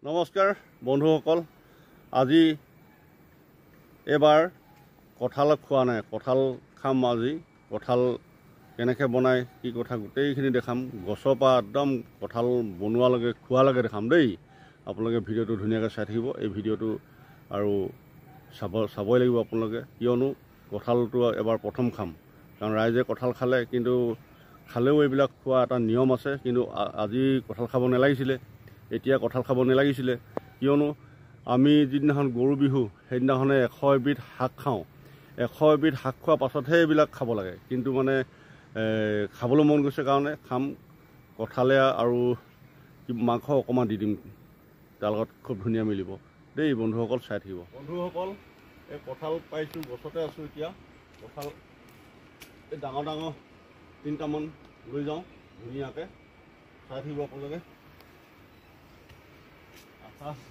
নমস্কাৰ বন্ধুসকল, আজি এবাৰ কঁঠাল খোৱা নাই, কঁঠাল খাম। আজি কঁঠাল কেনেকৈ বনায় কি কথা গোটেইখিনি দেখাম। গছৰ পৰা একদম কঁঠাল বনোৱালৈকে খোৱালৈকে দেখাম দেই। আপোনালোকে ভিডিঅ'টো ধুনীয়াকৈ চাই থাকিব। এই ভিডিঅ'টো আৰু চাবই লাগিব আপোনালোকে, কিয়নো কঁঠালটো এবাৰ প্ৰথম খাম। কাৰণ ৰাইজে কঁঠাল খালে, কিন্তু খালেও এইবিলাক খোৱা এটা নিয়ম আছে। কিন্তু আজি কঁঠাল খাব নালাগিছিলে, এতিয়া কঁঠাল খাব নালাগিছিলে, কিয়নো আমি যিদিনাখন গৰু বিহু সেইদিনাখনে 100 এবিধ শাক খাওঁ। 100 এবিধ শাক খোৱাৰ পাছতহে এইবিলাক খাব লাগে। কিন্তু মানে খাবলৈ মন গৈছে কাৰণে খাম। কঁঠালে আৰু মাংস অকণমান দি দিম, তাৰ লগত খুব ধুনীয়া মিলিব দেই। বন্ধুসকল চাই থাকিব। বন্ধুসকল, এই কঁঠাল পাইছোঁ, গছতে আছোঁ এতিয়া। কঁঠাল এই ডাঙৰ ডাঙৰ 3টামান লৈ যাওঁ, ধুনীয়াকৈ চাই থাকিব আপোনালোকে।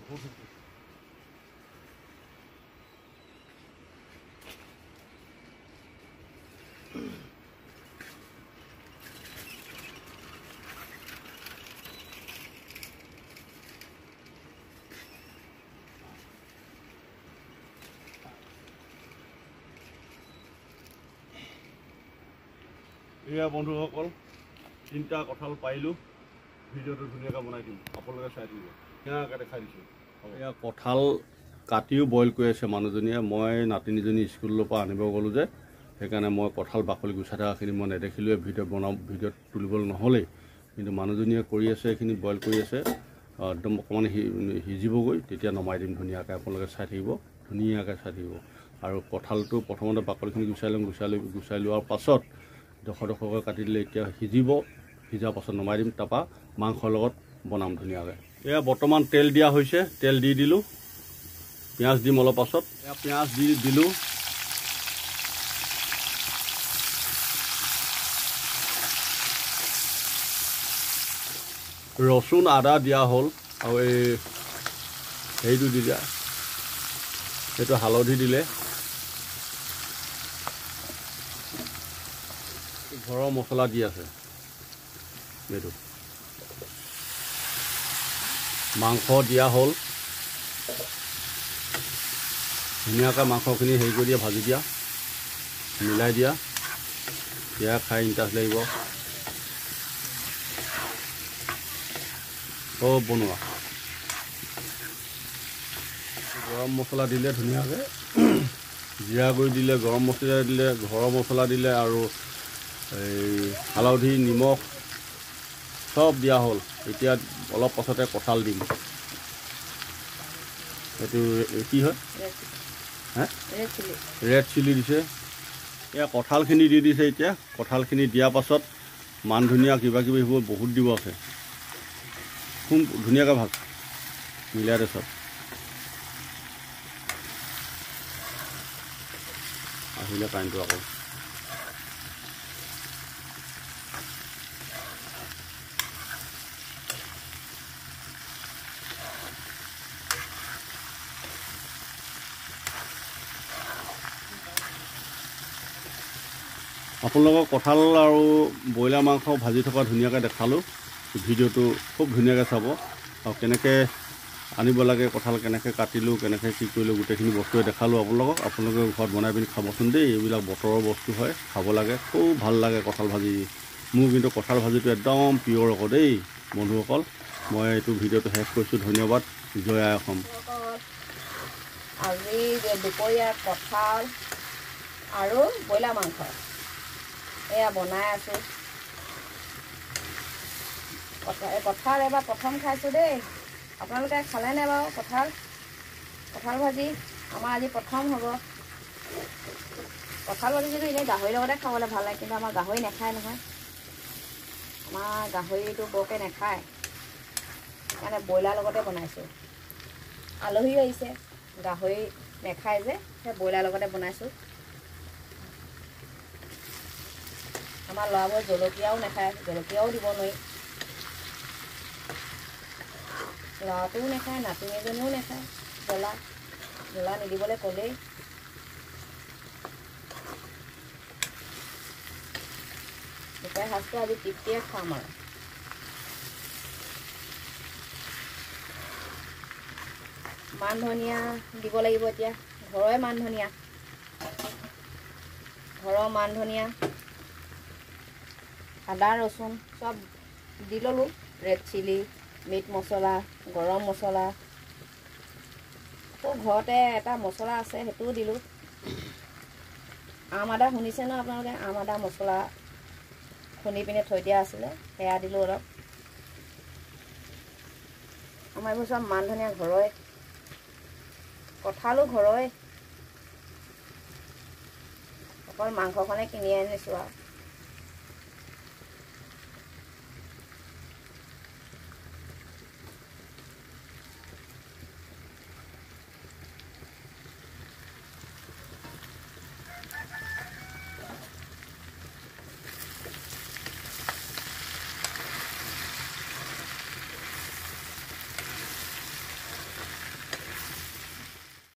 বহুত এয়া বন্ধুসকল, 3টা কঁঠাল পাৰিলোঁ। ভিডিঅ'টো ধুনীয়াকৈ বনাই দিম, আপোনালোকে চাই দিব। ধুনীয়াকৈ দেখাই দিছোঁ। এয়া কঁঠাল কাটিও বইল কৰি আছে মানুহজনীয়ে। মই নাতিনীজনী স্কুলৰ পৰা আনিব গ'লোঁ যে, সেইকাৰণে মই কঁঠাল বাকলি গুচাই থকাখিনি মই নেদেখিলোৱে। ভিডিঅ'ত তুলিবলৈ নহ'লেই, কিন্তু মানুহজনীয়ে কৰি আছে, এইখিনি বইল কৰি আছে। একদম অকণমান সিজিবগৈ, তেতিয়া নমাই দিম ধুনীয়াকৈ। আপোনালোকে চাই থাকিব, ধুনীয়াকৈ চাই থাকিব। আৰু কঁঠালটো প্ৰথমতে বাকলিখিনি গুচাই ল'ম। গুচাই লোৱাৰ পাছত ডোখৰকৈ কাটি দিলে এতিয়া সিজিব। সিজাৰ পাছত নমাই দিম, তাৰপৰা মাংসৰ লগত বনাম ধুনীয়াকৈ। এয়া বৰ্তমান তেল দিয়া হৈছে, তেল দি দিলোঁ। পিঁয়াজ দিম অলপ পাছত। এয়া পিঁয়াজ দিলোঁ। ৰচুন আদা দিয়া হ'ল, আৰু এই হেৰিটো দি দিয়া, সেইটো হালধি দিলে। ঘৰৰ মছলা দি আছে এইটো। মাংস দিয়া হ'ল, ধুনীয়াকৈ মাংসখিনি হেৰি কৰি দিয়া, ভাজি দিয়া, মিলাই দিয়া। এতিয়া খাই ইণ্টাৰেষ্ট লাগিব। চব বনোৱা। গৰম মছলা দিলে ধুনীয়াকৈ, জিৰা গুড়ি দিলে, গৰম মছলা দিলে, ঘৰৰ মছলা দিলে, আৰু এই হালধি নিমখ চব দিয়া হ'ল। এতিয়া অলপ পাছতে কঁঠাল দিম। এইটো কি হয়, ৰেড চিলি দিছে। এয়া কঁঠালখিনি দি দিছে। এতিয়া কঁঠালখিনি দিয়াৰ পাছত মান ধনিয়া কিবা কিবি সেইবোৰ বহুত দিব আছে। খুব ধুনীয়াকৈ ভাগ মিলাই দে চব। আহিলে কাৰেণ্টটো আকৌ। আপোনালোকক কঁঠাল আৰু ব্ৰইলাৰ মাংস ভাজি থকা ধুনীয়াকৈ দেখালোঁ। ভিডিঅ'টো খুব ধুনীয়াকৈ চাব। আৰু কেনেকৈ আনিব লাগে, কঁঠাল কেনেকৈ কাটিলোঁ, কেনেকৈ কি কৰিলোঁ, গোটেইখিনি বস্তুৱে দেখালোঁ আপোনালোকক। আপোনালোকে ঘৰত বনাই পিনি খাবচোন দেই। এইবিলাক বতৰৰ বস্তু হয়, খাব লাগে। খুব ভাল লাগে কঁঠাল ভাজি। মোৰ কিন্তু কঁঠাল ভাজিটো একদম পিয়ৰ আকৌ দেই বন্ধুসকল। মই এইটো ভিডিঅ'টো শেষ কৰিছোঁ। ধন্যবাদ। জয় আই অসম। আজি দুপৰীয়া কঁঠাল আৰু ব্ৰইলাৰ মাংস এয়া বনাই আছোঁ। কঁঠাল এবাৰ প্ৰথম খাইছোঁ দেই। আপোনালোকে খালেনে বাৰু কঁঠাল ভাজি? আমাৰ আজি প্ৰথম হ'ব। কঁঠাল ভাজি কিন্তু এনেই গাহৰিৰ লগতে খাবলৈ ভাল লাগে, কিন্তু আমাৰ গাহৰি নাখায় নহয়। আমাৰ গাহৰিটো বৰকৈ নাখায়, সেইকাৰণে ব্ৰইলাৰ লগতে বনাইছোঁ। আলহী আহিছে, গাহৰি নাখায় যে, সেই ব্ৰইলাৰ লগতে বনাইছোঁ। আমাৰ ল'ৰাবোৰে জলকীয়াও নাখায়, জলকীয়াও দিব নোৱাৰি। ল'ৰাটোও নাখায়, নাতিনীজনীও নাখায় জ্বলা নিদিবলৈ ক'লেই। দুপৰীয়া সাজটো আজি তৃপ্তিয়ে খাম আৰু। মান ধনিয়া দিব লাগিব এতিয়া। ঘৰৰে মান ধনিয়া, ঘৰৰ মান ধনিয়া, আদা ৰচুন চব দি ল'লোঁ। ৰেড চিলি, মিট মছলা, গৰম মছলা, আকৌ ঘৰতে এটা মছলা আছে সেইটোও দিলোঁ। আম আদা শুনিছে ন আপোনালোকে? আম আদা মছলা খুন্দি পিনে থৈ দিয়া আছিলে, সেয়া দিলোঁ অলপ। আমাৰ এইবোৰ চব মান ধনিয়া ঘৰৰে, কঁঠালো ঘৰৰে, অকল মাংসখনে কিনি আনিছোঁ আৰু।